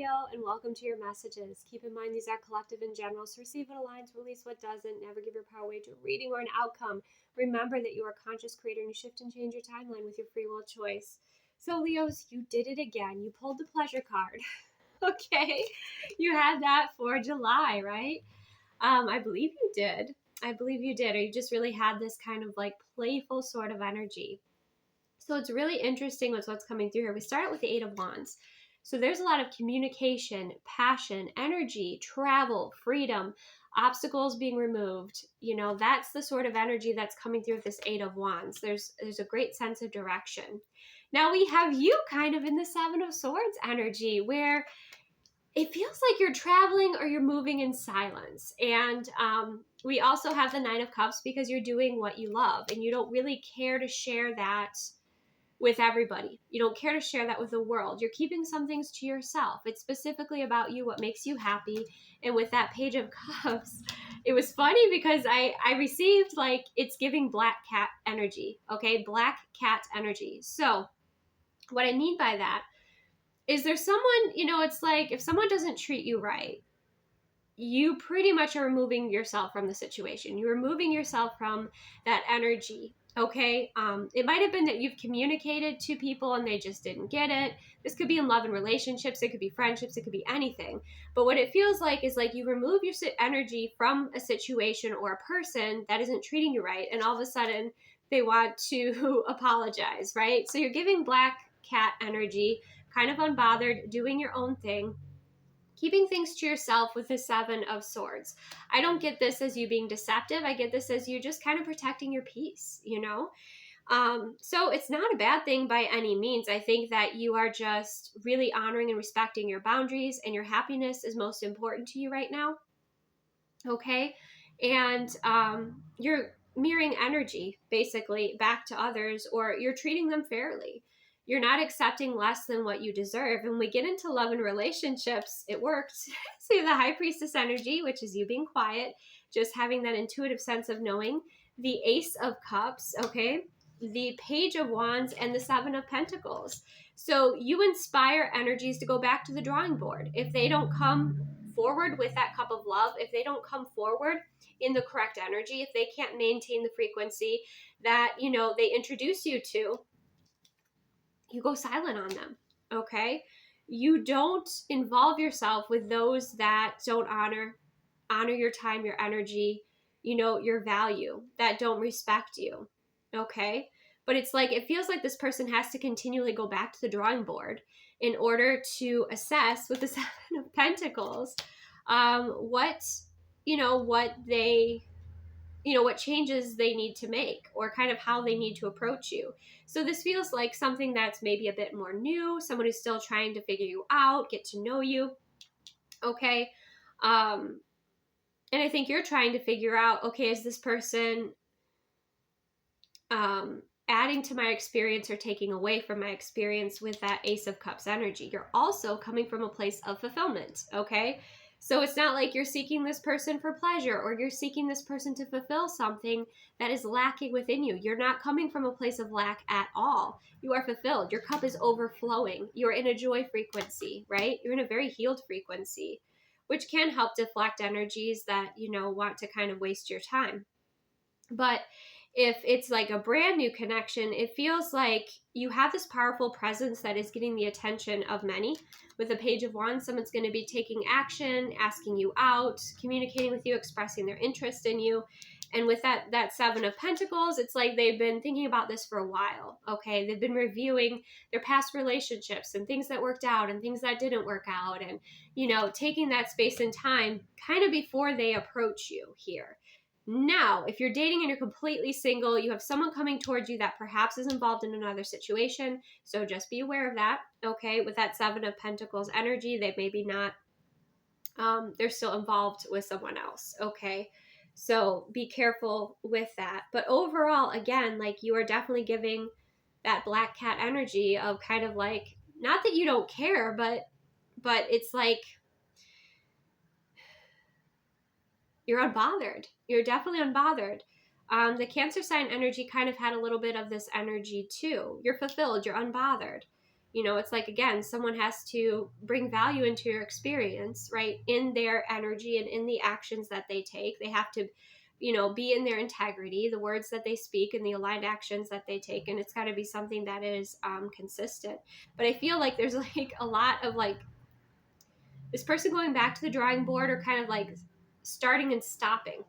Leo, and welcome to your messages. Keep in mind these are collective and general, so receive what aligns, release what doesn't. Never give your power away to a reading or an outcome. Remember that you are a conscious creator and you shift and change your timeline with your free will choice. So Leos, you did it again. You pulled the pleasure card. Okay, you had that for July, right? I believe you did. Or you just really had this kind of like playful sort of energy. So it's really interesting with what's coming through here. We start with the Eight of Wands. So there's a lot of communication, passion, energy, travel, freedom, obstacles being removed. You know, that's the sort of energy that's coming through with this Eight of Wands. There's a great sense of direction. Now we have you kind of in the Seven of Swords energy where it feels like you're traveling or you're moving in silence. And we also have the Nine of Cups because you're doing what you love and you don't really care to share that with everybody. You don't care to share that with the world. You're keeping some things to yourself. It's specifically about you, what makes you happy. And with that Page of Cups, it was funny because I received like, it's giving black cat energy. Okay, black cat energy. So what I mean by that is there's someone, you know, it's like if someone doesn't treat you right, you pretty much are removing yourself from the situation. You're removing yourself from that energy. Okay. It might have been that you've communicated to people and they just didn't get it. This could be in love and relationships. It could be friendships. It could be anything. But what it feels like is like you remove your energy from a situation or a person that isn't treating you right. And all of a sudden they want to apologize, right? So you're giving black cat energy, kind of unbothered, doing your own thing, keeping things to yourself with the Seven of Swords. I don't get this as you being deceptive. I get this as you just kind of protecting your peace, you know? So it's not a bad thing by any means. I think that you are just really honoring and respecting your boundaries and your happiness is most important to you right now. Okay. And you're mirroring energy basically back to others, or you're treating them fairly. You're not accepting less than what you deserve. And when we get into love and relationships, it worked. So you have the High Priestess energy, which is you being quiet, just having that intuitive sense of knowing. The Ace of Cups, okay? The Page of Wands and the Seven of Pentacles. So you inspire energies to go back to the drawing board. If they don't come forward with that cup of love, if they don't come forward in the correct energy, if they can't maintain the frequency that, you know, they introduce you to, you go silent on them, okay? You don't involve yourself with those that don't honor your time, your energy, you know, your value, that don't respect you, okay? But it's like, it feels like this person has to continually go back to the drawing board in order to assess with the Seven of Pentacles, what changes they need to make or kind of how they need to approach you. So this feels like something that's maybe a bit more new, someone who's still trying to figure you out, get to know you. Okay. And I think you're trying to figure out, okay, is this person adding to my experience or taking away from my experience with that Ace of Cups energy? You're also coming from a place of fulfillment, okay? So it's not like you're seeking this person for pleasure or you're seeking this person to fulfill something that is lacking within you. You're not coming from a place of lack at all. You are fulfilled. Your cup is overflowing. You're in a joy frequency, right? You're in a very healed frequency, which can help deflect energies that, you know, want to kind of waste your time. But if it's like a brand new connection, it feels like you have this powerful presence that is getting the attention of many. With the Page of Wands, someone's going to be taking action, asking you out, communicating with you, expressing their interest in you. And with that Seven of Pentacles, it's like they've been thinking about this for a while, okay? They've been reviewing their past relationships and things that worked out and things that didn't work out and, you know, taking that space and time kind of before they approach you here. Now, if you're dating and you're completely single, you have someone coming towards you that perhaps is involved in another situation. So just be aware of that, okay? With that Seven of Pentacles energy, they maybe not, they're still involved with someone else, okay? So be careful with that. But overall, again, like you are definitely giving that black cat energy of kind of like, not that you don't care, but it's like, you're unbothered. You're definitely unbothered. The Cancer sign energy kind of had a little bit of this energy too. You're fulfilled. You're unbothered. You know, it's like, again, someone has to bring value into your experience, right? In their energy and in the actions that they take. They have to, you know, be in their integrity, the words that they speak and the aligned actions that they take. And it's got to be something that is consistent. But I feel like there's like a lot of like this person going back to the drawing board, or kind of like starting and stopping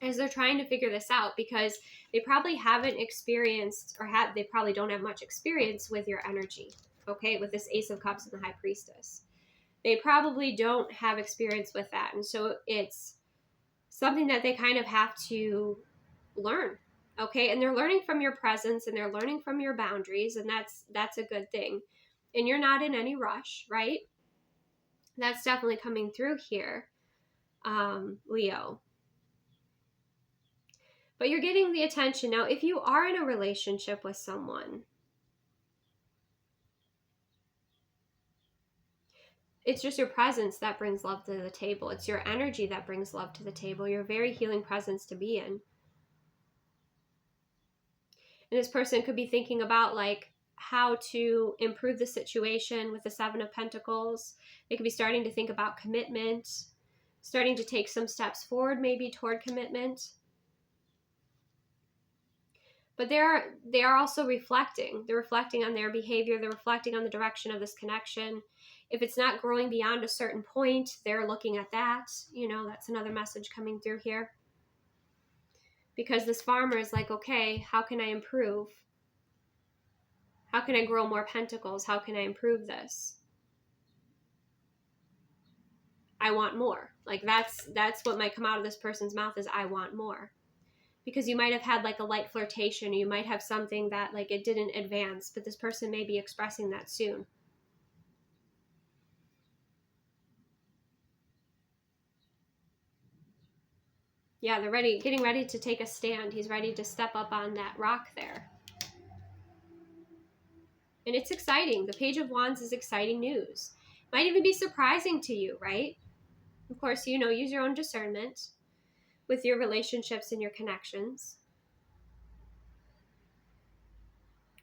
as they're trying to figure this out, because they probably haven't experienced, or they probably don't have much experience with your energy, okay, with this Ace of Cups and the High Priestess. They probably don't have experience with that, and so it's something that they kind of have to learn, okay? And they're learning from your presence, and they're learning from your boundaries, and that's a good thing. And you're not in any rush, right? That's definitely coming through here, Leo. But you're getting the attention. Now, if you are in a relationship with someone, it's just your presence that brings love to the table. It's your energy that brings love to the table. You're a very healing presence to be in. And this person could be thinking about like how to improve the situation with the Seven of Pentacles. They could be starting to think about commitment, starting to take some steps forward maybe toward commitment. But they are also reflecting. They're reflecting on their behavior. They're reflecting on the direction of this connection. If it's not growing beyond a certain point, they're looking at that. You know, that's another message coming through here. Because this farmer is like, okay, how can I improve? How can I grow more pentacles? How can I improve this? I want more. Like that's what might come out of this person's mouth is I want more. Because you might have had like a light flirtation, or you might have something that like it didn't advance, but this person may be expressing that soon. Yeah, they're getting ready to take a stand. He's ready to step up on that rock there. And it's exciting. The Page of Wands is exciting news. Might even be surprising to you, right? Of course, you know, use your own discernment with your relationships and your connections.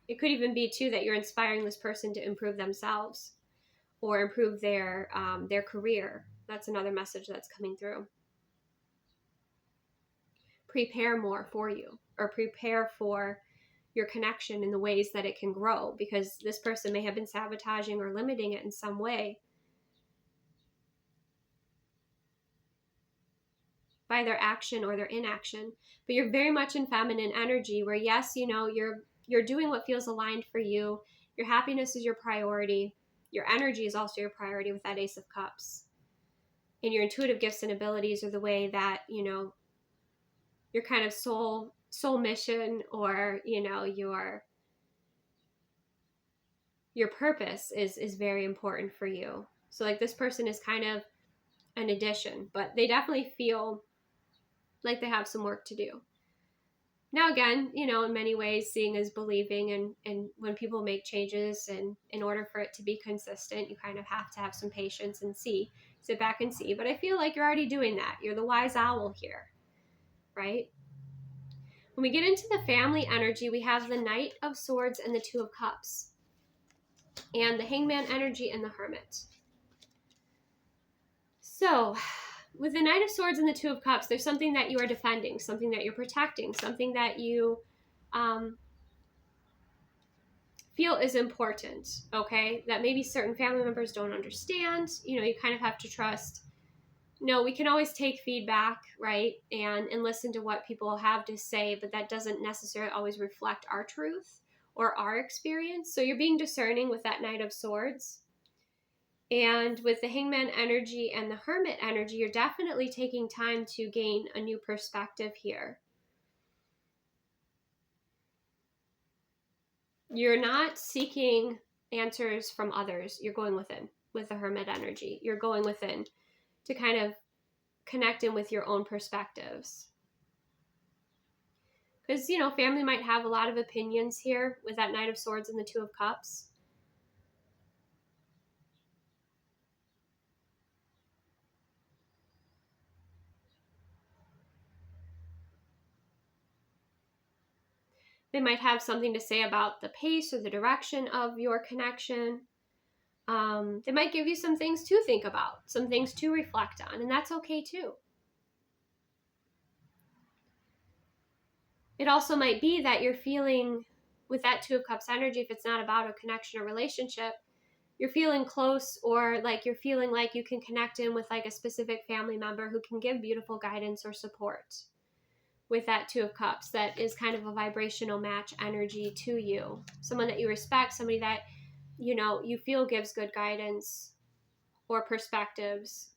It could even be, too, that you're inspiring this person to improve themselves or improve their career. That's another message that's coming through. Prepare more for you, or prepare for your connection in the ways that it can grow, because this person may have been sabotaging or limiting it in some way by their action or their inaction. But you're very much in feminine energy where, yes, you know, you're doing what feels aligned for you. Your happiness is your priority. Your energy is also your priority with that Ace of Cups. And your intuitive gifts and abilities are the way that, you know, your kind of soul mission, or, you know, your purpose is very important for you. So like this person is kind of an addition, but they definitely feel like they have some work to do. Now, again, you know, in many ways, seeing is believing, and when people make changes, and in order for it to be consistent, you kind of have to have some patience and sit back and see. But I feel like you're already doing that. You're the wise owl here, right? When we get into the family energy, we have the Knight of Swords and the Two of Cups, and the Hangman energy and the Hermit. So with the Knight of Swords and the Two of Cups, there's something that you are defending, something that you're protecting, something that you feel is important, okay? That maybe certain family members don't understand. You know, you kind of have to trust. No, we can always take feedback, right? And listen to what people have to say, but that doesn't necessarily always reflect our truth or our experience. So you're being discerning with that Knight of Swords. And with the Hangman energy and the Hermit energy, you're definitely taking time to gain a new perspective here. You're not seeking answers from others. You're going within with the Hermit energy. You're going within to kind of connect in with your own perspectives. Because, you know, family might have a lot of opinions here with that Knight of Swords and the Two of Cups. They might have something to say about the pace or the direction of your connection. They might give you some things to think about, some things to reflect on, and that's okay too. It also might be that you're feeling, with that Two of Cups energy, if it's not about a connection or relationship, you're feeling close, or like you're feeling like you can connect in with like a specific family member who can give beautiful guidance or support. With that Two of Cups, that is kind of a vibrational match energy to you. Someone that you respect, somebody that, you know, you feel gives good guidance or perspectives.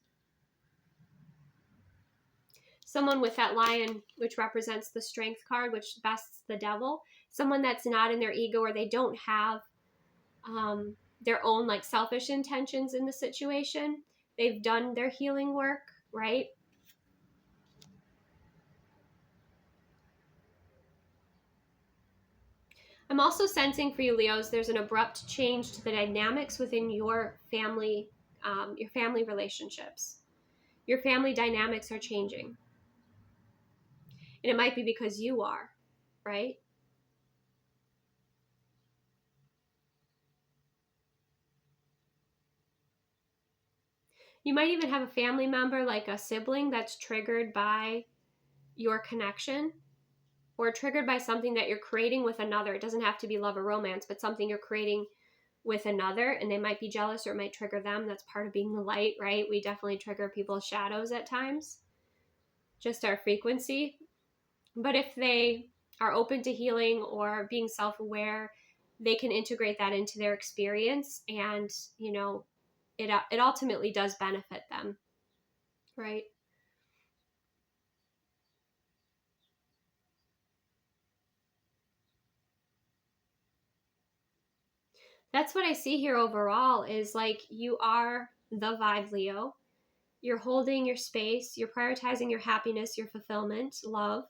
Someone with that Lion, which represents the Strength card, which bests the devil. Someone that's not in their ego, or they don't have their own like selfish intentions in the situation. They've done their healing work, right? I'm also sensing for you, Leos, there's an abrupt change to the dynamics within your family relationships. Your family dynamics are changing. And it might be because you are, right? You might even have a family member, like a sibling, that's triggered by your connection, or triggered by something that you're creating with another. It doesn't have to be love or romance, but something you're creating with another, and they might be jealous, or it might trigger them. That's part of being the light, right? We definitely trigger people's shadows at times, just our frequency. But if they are open to healing or being self-aware, they can integrate that into their experience, and you know, it ultimately does benefit them, right? That's what I see here overall, is like you are the vibe, Leo. You're holding your space, you're prioritizing your happiness, your fulfillment, love.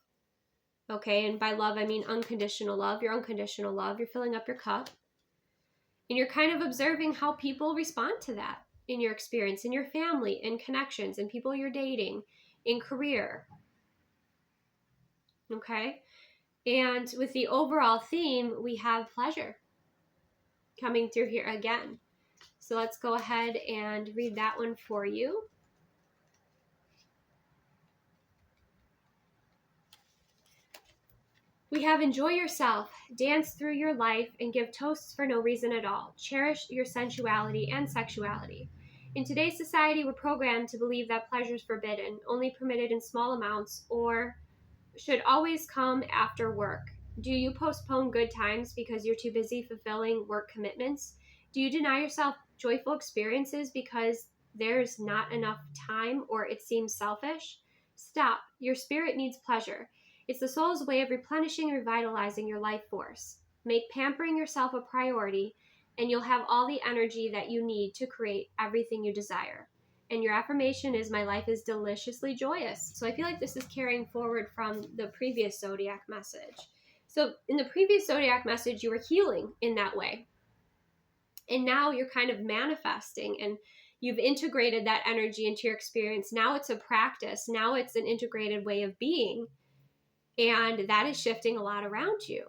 Okay, and by love I mean unconditional love, your unconditional love. You're filling up your cup. And you're kind of observing how people respond to that in your experience, in your family, in connections, in people you're dating, in career. Okay? And with the overall theme, we have pleasure coming through here again. So let's go ahead and read that one for you. We have enjoy yourself, dance through your life, and give toasts for no reason at all. Cherish your sensuality and sexuality. In today's society, we're programmed to believe that pleasure is forbidden, only permitted in small amounts, or should always come after work. Do you postpone good times because you're too busy fulfilling work commitments? Do you deny yourself joyful experiences because there's not enough time, or it seems selfish? Stop. Your spirit needs pleasure. It's the soul's way of replenishing and revitalizing your life force. Make pampering yourself a priority, and you'll have all the energy that you need to create everything you desire. And your affirmation is, my life is deliciously joyous. So I feel like this is carrying forward from the previous zodiac message. So in the previous zodiac message, you were healing in that way. And now you're kind of manifesting, and you've integrated that energy into your experience. Now it's a practice. Now it's an integrated way of being. And that is shifting a lot around you.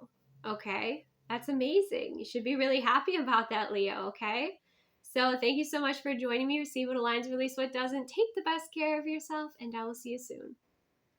Okay? That's amazing. You should be really happy about that, Leo. Okay? So thank you so much for joining me. Receive what aligns, release what doesn't. Take the best care of yourself, and I will see you soon.